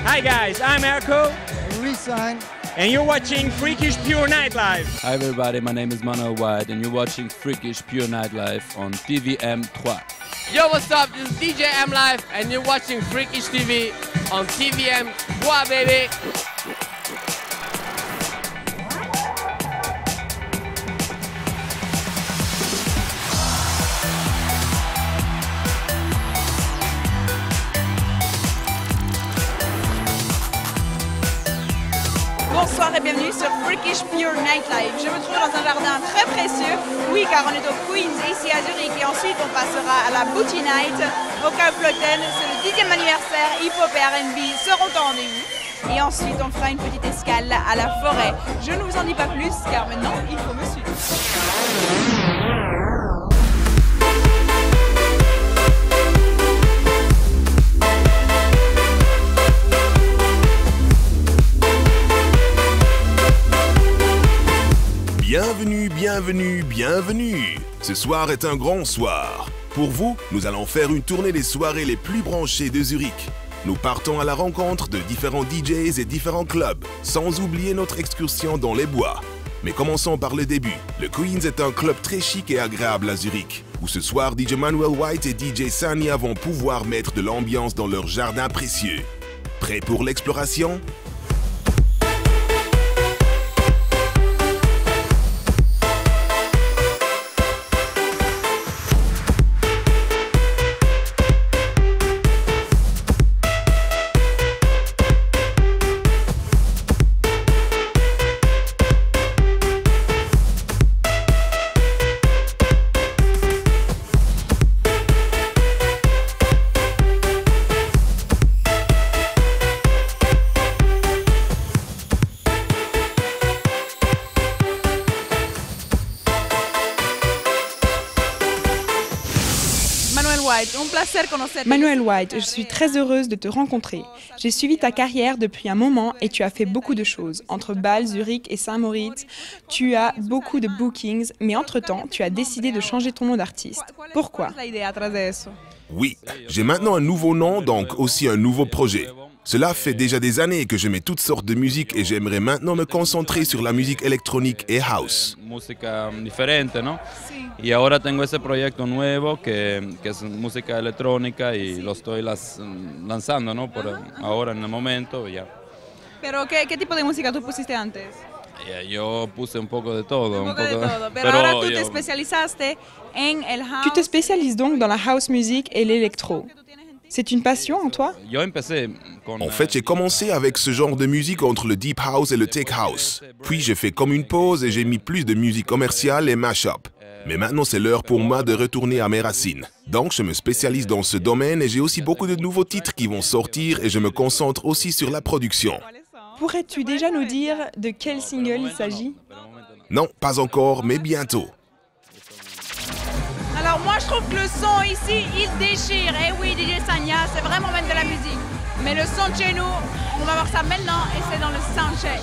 Hi guys, I'm Erko. Resign. And you're watching Freakish Pure Nightlife. Hi everybody, my name is Manuel White and you're watching Freakish Pure Nightlife on TVM3. Yo, what's up? This is DJ M Live and you're watching Freakish TV on TVM3, baby. Bonsoir et bienvenue sur Freakish Pure Nightlife. Je me trouve dans un jardin très précieux. Oui, car on est au Queens, ici à Zurich. Et ensuite, on passera à la Booty Night au Kaufleuten. C'est le 10e anniversaire. Hip-hop et R&B seront au rendez-vous. Et ensuite, on fera une petite escale à la forêt. Je ne vous en dis pas plus, car maintenant, il faut me suivre. Bienvenue, bienvenue, bienvenue. Ce soir est un grand soir. Pour vous, nous allons faire une tournée des soirées les plus branchées de Zurich. Nous partons à la rencontre de différents DJs et différents clubs, sans oublier notre excursion dans les bois. Mais commençons par le début. Le Queens est un club très chic et agréable à Zurich, où ce soir DJ Manuel White et DJ Sanya vont pouvoir mettre de l'ambiance dans leur jardin précieux. Prêts pour l'exploration ? Manuel White, je suis très heureuse de te rencontrer. J'ai suivi ta carrière depuis un moment et tu as fait beaucoup de choses. Entre Bâle, Zurich et Saint-Moritz, tu as beaucoup de bookings, mais entre-temps, tu as décidé de changer ton nom d'artiste. Pourquoi? Oui, j'ai maintenant un nouveau nom, donc aussi un nouveau projet. Cela fait déjà des années que je mets toutes sortes de musique et j'aimerais maintenant me concentrer sur la musique électronique et house. Música diferente, ¿no? Y ahora tengo ese proyecto nuevo que es música electrónica y lo estoy lanzando, ¿no? Por ahora en el momento, ya. Pero ¿qué tipo de música tú pusiste antes? Yo puse un poco de todo. Un poco de todo, pero ahora tú te especializaste en el house. Tu te spécialises donc dans la house music et l'électro. C'est une passion en toi? En fait, j'ai commencé avec ce genre de musique entre le deep house et le tech house. Puis j'ai fait comme une pause et j'ai mis plus de musique commerciale et mash-up. Mais maintenant, c'est l'heure pour moi de retourner à mes racines. Donc, je me spécialise dans ce domaine et j'ai aussi beaucoup de nouveaux titres qui vont sortir et je me concentre aussi sur la production. Pourrais-tu déjà nous dire de quel single il s'agit? Non, pas encore, mais bientôt. Alors moi je trouve que le son ici, il déchire. Eh oui, DJ Sanya, c'est vraiment même de la musique. Mais le son de chez nous, on va voir ça maintenant et c'est dans le soundcheck.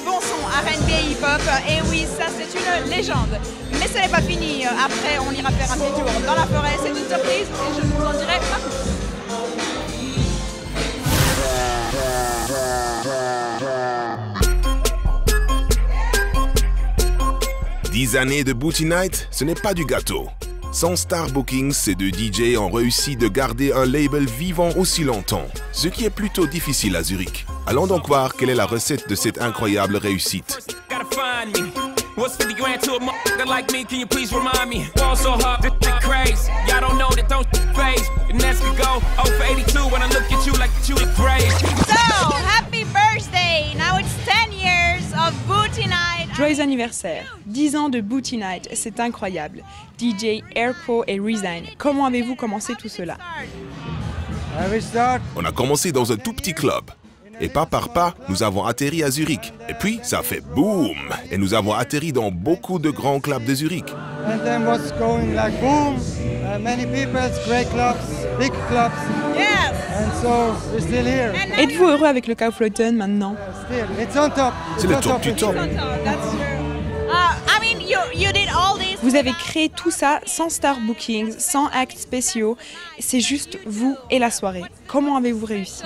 bon son R&B et hip-hop. Et oui, ça c'est une légende. Mais ce n'est pas fini. Après, on ira faire un petit tour dans la forêt. C'est une surprise et je vous en dirai pas plus. 10 années de Booty Night, ce n'est pas du gâteau. Sans Star Bookings, ces deux DJ ont réussi de garder un label vivant aussi longtemps, ce qui est plutôt difficile à Zurich. Allons donc voir quelle est la recette de cette incroyable réussite. What's 50 grand to a motherfucker like me? Can you please remind me? Ball so hard, this shit crazy. Y'all don't know that don't phase. And that's could go 0 for 82 when I look at you like you look crazy. So, happy birthday! Now it's 10 years of Booty Night. Joyeux anniversaire, 10 ans de Booty Night, c'est incroyable. DJ, Airco et Resign, comment avez-vous commencé tout cela? On a commencé dans un tout petit club. Et pas par pas, nous avons atterri à Zurich. Et puis, ça fait boum! Et nous avons atterri dans beaucoup de grands clubs de Zurich. And then what's going like boom? Many people, great clubs, big clubs. Yes! And so we're still here. Êtes-vous heureux avec le Kaufleuten maintenant? Still, it's on top. C'est le top du top. That's true. I mean, you did all this. Vous avez créé tout ça sans Star Bookings, sans actes spéciaux. C'est juste vous et la soirée. Comment avez-vous réussi?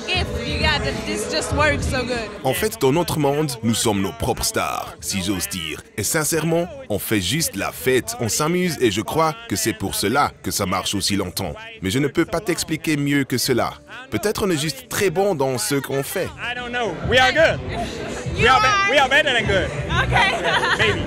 Gift you got that this just works so good. En fait, dans notre monde, nous sommes nos propres stars, si j'ose dire. Et sincèrement, on fait juste la fête, on s'amuse et je crois que c'est pour cela que ça marche aussi longtemps. Mais je ne peux pas t'expliquer mieux que cela. Peut-être on est juste très bon dans ce qu'on fait. I don't know. We are good. We are better than good. Okay. Maybe.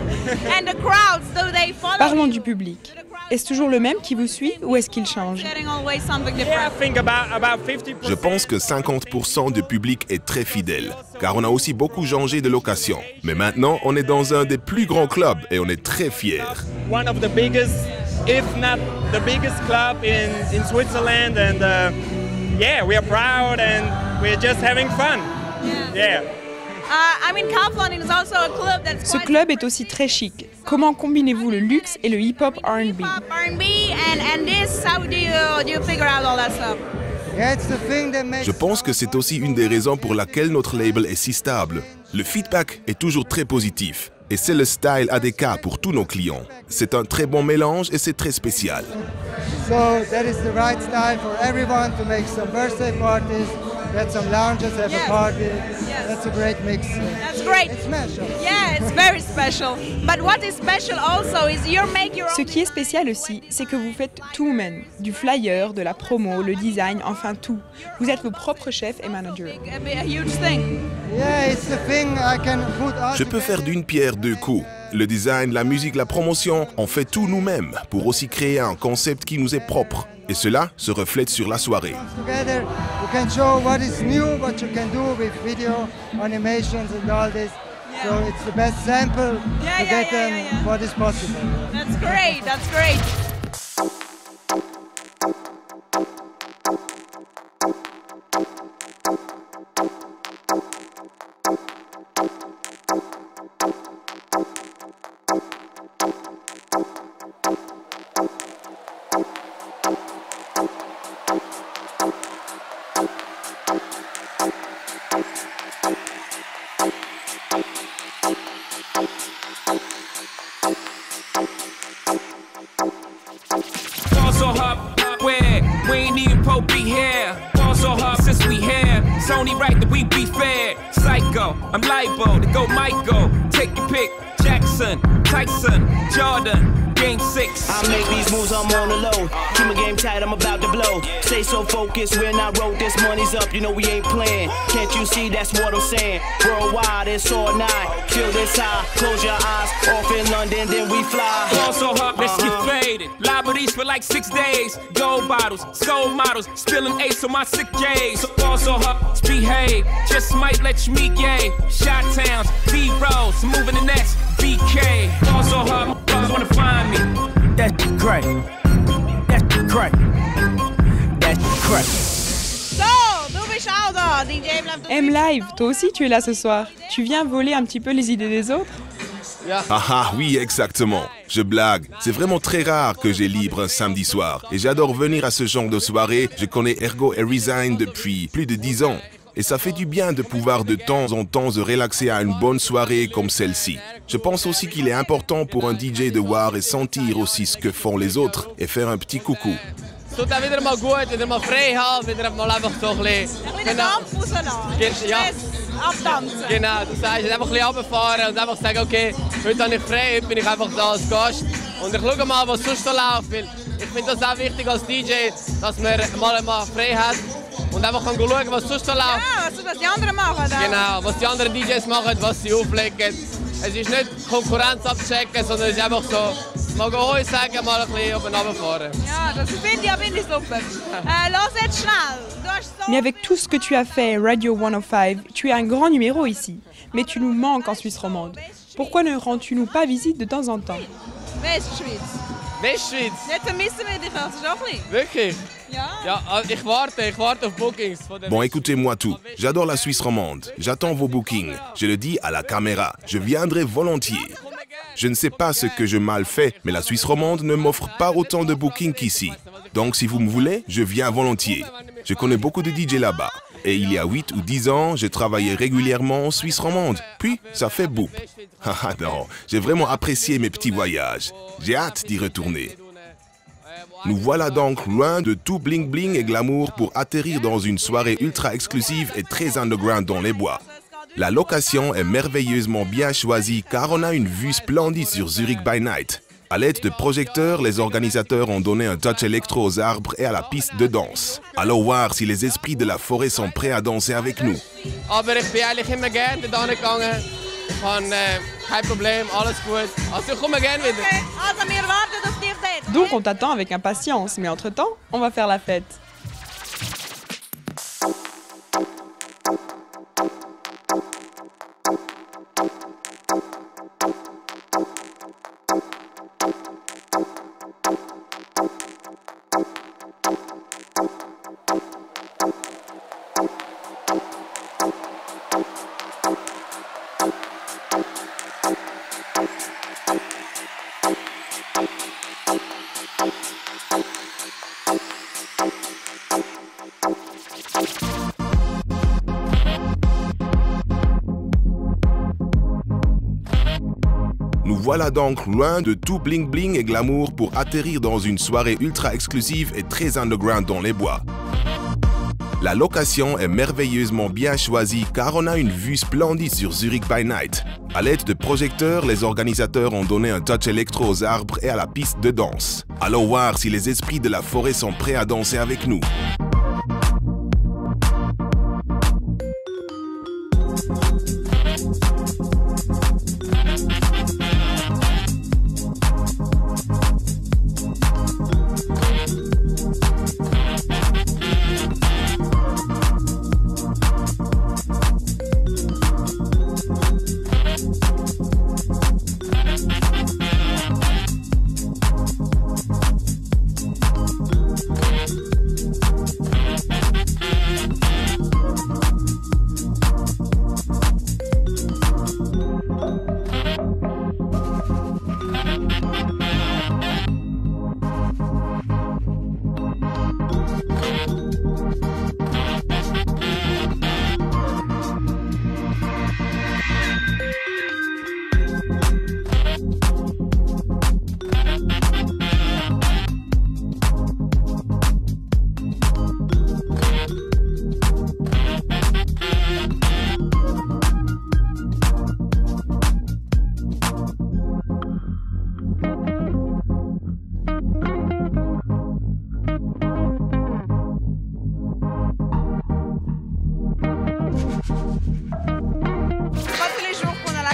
And the crowds, do they follow? Parlons du public. Est-ce toujours le même qui vous suit ou est-ce qu'il change? Getting always something Yeah, I different. think about 50%. Je pense que 50% du public est très fidèle, car on a aussi beaucoup changé de location. Mais maintenant, on est dans un des plus grands clubs et on est très fiers. One of the biggest, if not the biggest club in Switzerland, and yeah, we are proud and we're just having fun. Yeah. I mean, Kaufland is also a club that's Ce club est aussi très chic. Comment combinez-vous le luxe et le hip-hop R&B? pop R&B and this. How do you figure out all that stuff? Yeah, it's the thing that makes. Je pense que c'est aussi une des raisons pour laquelle notre label est si stable. Le feedback est toujours très positif. Et c'est le style ADK pour tous nos clients. C'est un très bon mélange et c'est très spécial. So that is the right style for everyone to make some birthday parties, get some lounges, have Yes. a party. Yes. That's a great mix. That's great. It's special. Yeah, it's very special. But what is special also is you make your Ce own. qui est spécial aussi, c'est que vous faites tout vous-même. Du flyer, de la promo, le design, enfin tout. Vous êtes vos propres chefs et managers. A huge thing. Yeah, it's the thing I can put all Je peux faire d'une pierre deux coups. Le design, la musique, la promotion, on fait tout nous-mêmes pour aussi créer un concept qui nous est propre. Et cela se reflète sur la soirée. together. You can show what is new, what you can do with video, animations and all this. So it's the best sample Yeah, to yeah, get yeah, them yeah, yeah. what is possible. That's great. That's great. Ball so hard, where we ain't even po be here. Ball so hard since we here. It's only right that we be fair. Psycho, I'm liable to go Michael. Take your pick. Jackson, Tyson, Jordan. Game 6. I make these moves, I'm on the low. Keep my game tight, I'm about to blow. Stay so focused when I wrote this money's up, you know we ain't playing. Can't you see that's what I'm saying? Worldwide, it's all night. Feel this high, close your eyes. Off in London, then we fly. Ball so hard, let's get faded. Liberties for like 6 days. Gold bottles, soul models, spilling ace on my sick days. So ball so hard, behave. Just might let you meet gay. Shot towns, B-rolls, moving the next BK. Ball so hard, motherfuckers wanna find me. That's great. That's great. That's great. So, du bist auch da, DJ bleibt M-Live, toi aussi tu es là ce soir. Tu viens voler un petit peu les idées des autres? Ah ah, oui, exactement. Je blague. C'est vraiment très rare que j'ai libre un samedi soir. Et j'adore venir à ce genre de soirée. Je connais Ergo et Resign depuis plus de 10 ans. Et ça fait du bien de pouvoir de temps en temps se relaxer à une bonne soirée comme celle-ci. Je pense aussi qu'il est important pour un DJ de voir et sentir aussi ce que font les autres et faire un petit coucou. Es tut auch wieder mal gut, wieder mal frei haben, wieder mal einfach so ein bisschen... Ja. Abtanzen. Genau, du sagst, einfach ein bisschen runterfahren und einfach sagen, okay, heute habe ich frei, heute bin ich einfach da als Gast. Und ich schaue mal, was sonst so läuft, weil ich finde das auch wichtig als DJ, dass man mal frei hat und einfach kann schauen, was sonst so läuft. Ja, was die anderen machen. Genau, was die anderen DJs machen, was sie auflegen. Es ist nicht Konkurrenz abchecken, sondern es ist einfach so, mal Hoi sagen, mal ein bisschen oben runterfahren. Ja, das finde ich super. Lass jetzt schnell. Mais avec tout ce que tu as fait, Radio 105, tu es un grand numéro ici. Mais tu nous manques en Suisse romande. Pourquoi ne rends-tu-nous pas visite de temps en temps? Westschweiz. Westschweiz? Nicht vermissen wir dich, das ist auch ein bisschen. Wirklich? Ja. Ja, ich warte auf Bookings. Bon, écoutez-moi tout. J'adore la Suisse romande. J'attends vos bookings. Je le dis à la caméra. Je viendrai volontiers. Je ne sais pas ce que je mal fais, mais la Suisse romande ne m'offre pas autant de bookings qu'ici. Donc si vous me voulez, je viens volontiers. Je connais beaucoup de DJ là-bas. Et il y a 8 ou 10 ans, je travaillais régulièrement en Suisse romande. Puis, ça fait boum. Haha non, j'ai vraiment apprécié mes petits voyages. J'ai hâte d'y retourner. Nous voilà donc loin de tout bling bling et glamour pour atterrir dans une soirée ultra exclusive et très underground dans les bois. La location est merveilleusement bien choisie car on a une vue splendide sur Zurich by Night. À l'aide de projecteurs, les organisateurs ont donné un touch électro aux arbres et à la piste de danse. Allons voir si les esprits de la forêt sont prêts à danser avec nous. Aber ich bin eigentlich immer gerne da gegangen. Ich habe kein Problem, alles gut. Also ich komme gerne wieder. Okay, also wir warten auf dich dort. Donc on t'attend avec impatience, mais entre-temps, on va faire la fête. Nous voilà donc loin de tout bling bling et glamour pour atterrir dans une soirée ultra exclusive et très underground dans les bois. La location est merveilleusement bien choisie car on a une vue splendide sur Zurich by Night. À l'aide de projecteurs, les organisateurs ont donné un touch électro aux arbres et à la piste de danse. Allons voir si les esprits de la forêt sont prêts à danser avec nous.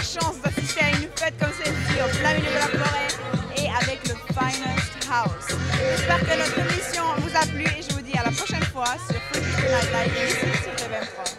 Chance d'assister à une fête comme celle-ci au plein milieu de la forêt et avec le Finest House. J'espère que notre émission vous a plu et je vous dis à la prochaine fois sur Freakish Pure Night Live ici sur TV3.